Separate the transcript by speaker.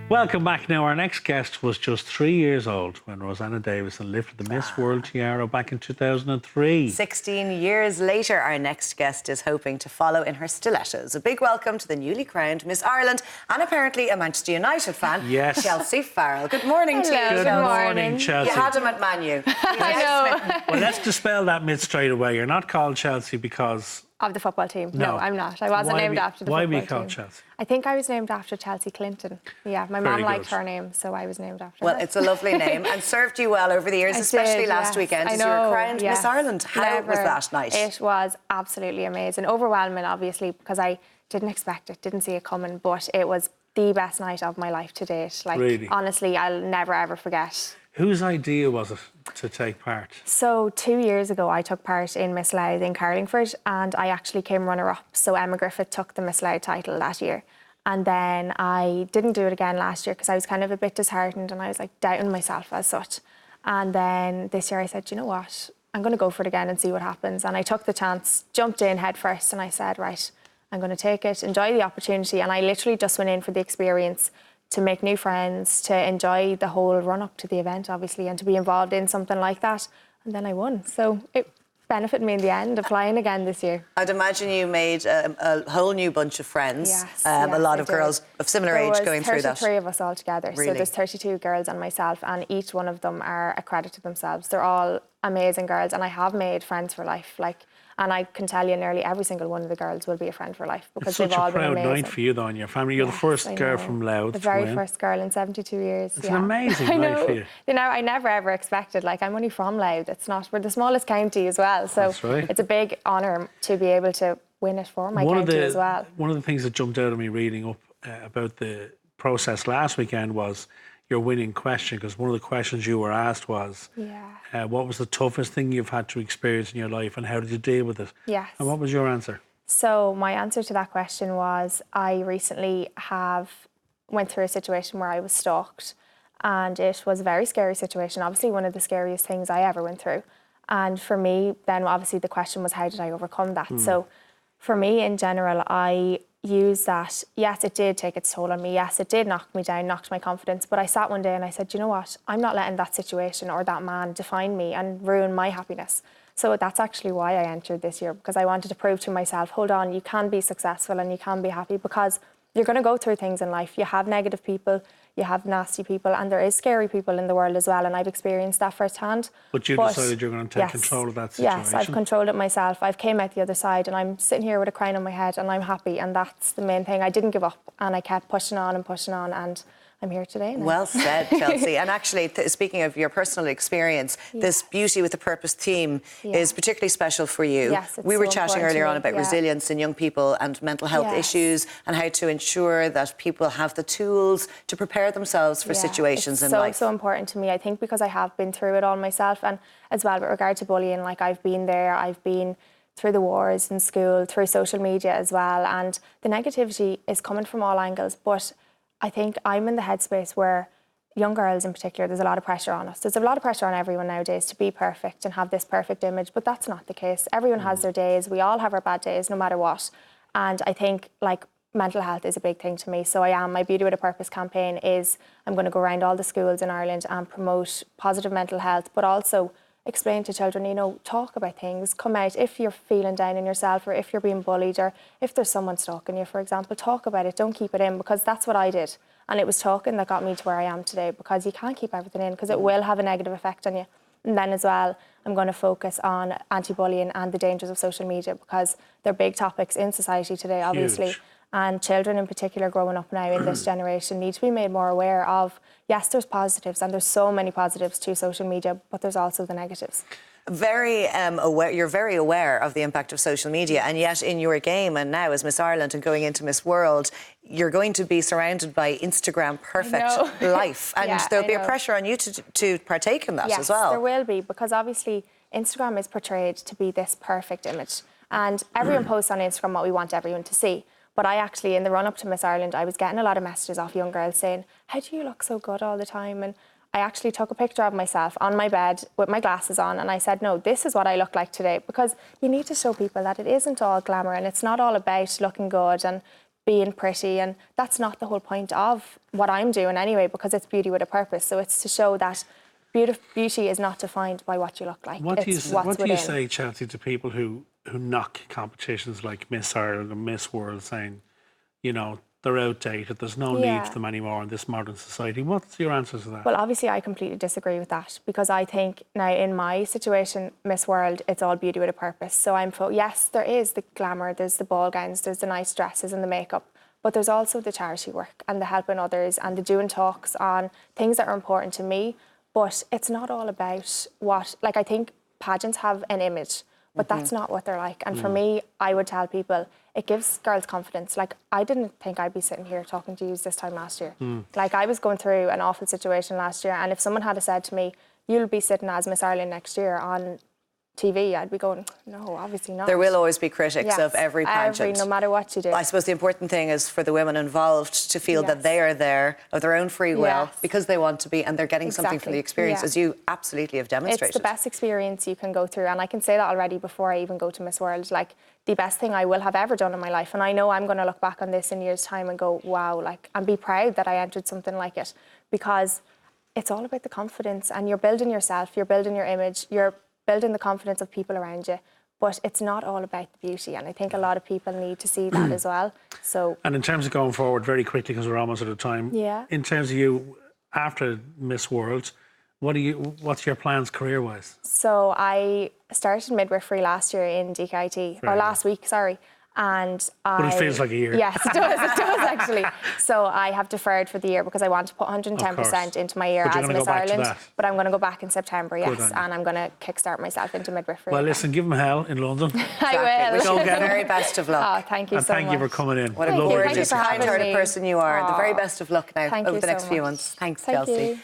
Speaker 1: Welcome back now. Our next guest was just 3 years old when Rosanna Davison lifted the Miss World tiara back in 2003.
Speaker 2: 16 years later, our next guest is hoping to follow in her stilettos. A big welcome to the newly crowned Miss Ireland and apparently a Manchester United fan,
Speaker 1: yes.
Speaker 2: Chelsea Farrell. Good morning to you.
Speaker 1: Good morning, Chelsea.
Speaker 2: You had him at Man U.
Speaker 3: I know.
Speaker 1: Well, let's dispel that myth straight away. You're not called Chelsea because...
Speaker 3: Of the football team.
Speaker 1: No,
Speaker 3: I'm not. I wasn't named after the football team.
Speaker 1: Why were you called Chelsea?
Speaker 3: I think I was named after Chelsea Clinton. Yeah, my mum liked her name, so I was named after her.
Speaker 2: Well, it's a lovely name and served you well over the years, especially last weekend as you were crowned Miss Ireland. How was that night?
Speaker 3: It was absolutely amazing. Overwhelming, obviously, because I didn't expect it, didn't see it coming, but it was the best night of my life to date. Like,
Speaker 1: really?
Speaker 3: Honestly, I'll never, ever forget.
Speaker 1: Whose idea was it to take part?
Speaker 3: So 2 years ago, I took part in Miss Louth in Carlingford and I actually came runner-up. So Emma Griffith took the Miss Louth title that year. And then I didn't do it again last year because I was kind of a bit disheartened and I was like doubting myself as such. And then this year I said, you know what, I'm going to go for it again and see what happens. And I took the chance, jumped in head first and I said, right, I'm going to take it, enjoy the opportunity. And I literally just went in for the experience, to make new friends, to enjoy the whole run-up to the event, obviously, and to be involved in something like that. And then I won. So it benefited me in the end, applying again this year.
Speaker 2: I'd imagine you made a whole new bunch of friends.
Speaker 3: Yes,
Speaker 2: a lot of girls of similar age going through that.
Speaker 3: There was 33 of us all together.
Speaker 2: Really?
Speaker 3: So there's 32 girls and myself, and each one of them are a credit to themselves. They're all amazing girls, and I have made friends for life. And I can tell you nearly every single one of the girls will be a friend for life because they've all been amazing.
Speaker 1: It's such a proud night for you, though, and your family. You're the first girl from Louth.
Speaker 3: The very first girl in 72 years.
Speaker 1: It's an amazing night for you.
Speaker 3: You know, I never ever expected, I'm only from Louth. It's not, we're the smallest county as well. So
Speaker 1: that's right.
Speaker 3: It's a big honour to be able to win it for my county as well.
Speaker 1: One of the things that jumped out of me reading up about the process last weekend was your winning question, because one of the questions you were asked was, what was the toughest thing you've had to experience in your life and how did you deal with it?
Speaker 3: Yes.
Speaker 1: And what was your answer?
Speaker 3: So my answer to that question was, I recently went through a situation where I was stalked, and it was a very scary situation, obviously one of the scariest things I ever went through. And for me, then obviously the question was, how did I overcome that? So for me in general, I use that, yes, it did take its toll on me. Yes, it did knock me down, knocked my confidence. But I sat one day and I said, you know what? I'm not letting that situation or that man define me and ruin my happiness. So that's actually why I entered this year, because I wanted to prove to myself, hold on, you can be successful and you can be happy, because you're going to go through things in life. You have negative people, you have nasty people, and there is scary people in the world as well, and I've experienced that firsthand.
Speaker 1: But you decided you're going to take control of that situation.
Speaker 3: Yes, I've controlled it myself. I've came out the other side and I'm sitting here with a crown on my head and I'm happy, and that's the main thing. I didn't give up and I kept pushing on and I'm here today now.
Speaker 2: Well said, Chelsea. And actually, speaking of your personal experience, this Beauty with a Purpose theme is particularly special for you.
Speaker 3: Yes,
Speaker 2: we were chatting earlier on about resilience in young people and mental health issues, and how to ensure that people have the tools to prepare themselves for situations in life.
Speaker 3: It's so important to me, I think, because I have been through it all myself, and as well with regard to bullying, I've been there, I've been through the wars in school, through social media as well, and the negativity is coming from all angles, but I think I'm in the headspace where young girls in particular, there's a lot of pressure on us. There's a lot of pressure on everyone nowadays to be perfect and have this perfect image, but that's not the case. Everyone has their days. We all have our bad days, no matter what. And I think mental health is a big thing to me. So my Beauty with a Purpose campaign is, I'm going to go around all the schools in Ireland and promote positive mental health, but also explain to children, talk about things, come out if you're feeling down in yourself, or if you're being bullied, or if there's someone stalking you, for example, talk about it, don't keep it in, because that's what I did. And it was talking that got me to where I am today, because you can't keep everything in, because it will have a negative effect on you. And then as well, I'm going to focus on anti-bullying and the dangers of social media, because they're big topics in society today, obviously.
Speaker 1: Huge.
Speaker 3: And children in particular growing up now in this generation need to be made more aware of, yes, there's positives, and there's so many positives to social media, but there's also the negatives.
Speaker 2: Very aware. You're very aware of the impact of social media, and yet in your game and now as Miss Ireland and going into Miss World, you're going to be surrounded by Instagram perfect life, and there'll be a pressure on you to partake in that as well.
Speaker 3: Yes, there will be, because obviously Instagram is portrayed to be this perfect image, and everyone posts on Instagram what we want everyone to see. But I actually, in the run-up to Miss Ireland, I was getting a lot of messages off young girls saying, how do you look so good all the time? And I actually took a picture of myself on my bed with my glasses on, and I said, no, this is what I look like today, because you need to show people that it isn't all glamour and it's not all about looking good, and being pretty, and that's not the whole point of what I'm doing anyway, because it's beauty with a purpose. So it's to show that beauty is not defined by what you look like.
Speaker 1: What do
Speaker 3: It's
Speaker 1: you say, Chelsea, to people who knock competitions like Miss Ireland and Miss World, saying, you know, they're outdated, there's no need for them anymore in this modern society? What's your answer to that?
Speaker 3: Well, obviously I completely disagree with that, because I think now in my situation, Miss World, it's all beauty with a purpose. So yes, there is the glamour, there's the ball gowns, there's the nice dresses and the makeup, but there's also the charity work and the helping others and the doing talks on things that are important to me. But it's not all about I think pageants have an image, but that's not what they're like. And for me, I would tell people, it gives girls confidence. Like, I didn't think I'd be sitting here talking to you this time last year. Like, I was going through an awful situation last year, and if someone had said to me, you'll be sitting as Miss Ireland next year on TV, I'd be going, no, obviously not.
Speaker 2: There will always be critics of every pageant.
Speaker 3: No matter what you do.
Speaker 2: I suppose the important thing is for the women involved to feel that they are there of their own free will because they want to be, and they're getting something from the experience, as you absolutely have demonstrated.
Speaker 3: It's the best experience you can go through, and I can say that already before I even go to Miss World. Like, the best thing I will have ever done in my life, and I know I'm going to look back on this in years' time and go, wow, like, and be proud that I entered something like it, because it's all about the confidence, and you're building yourself, you're building your image, you're building the confidence of people around you, but it's not all about the beauty, and I think a lot of people need to see that as well. So,
Speaker 1: and in terms of going forward, very quickly, because we're almost out of time, in terms of you after Miss World, what's your plans career-wise?
Speaker 3: So I started midwifery last year in DKIT, or last week, sorry. And
Speaker 1: But it feels like a year.
Speaker 3: Yes, it does actually. So I have deferred for the year because I want to put 110% into my year as Miss Ireland. But I'm going to go back in September, yes, and I'm going to kickstart myself into midwifery.
Speaker 1: Well, listen, give them hell in London.
Speaker 3: I will.
Speaker 2: Wish you the very best of luck.
Speaker 3: Oh, thank you so much.
Speaker 1: And thank you for coming in.
Speaker 2: What a gorgeous, kind-hearted person you are. The very best of luck now over the next few months. Thanks, Chelsea.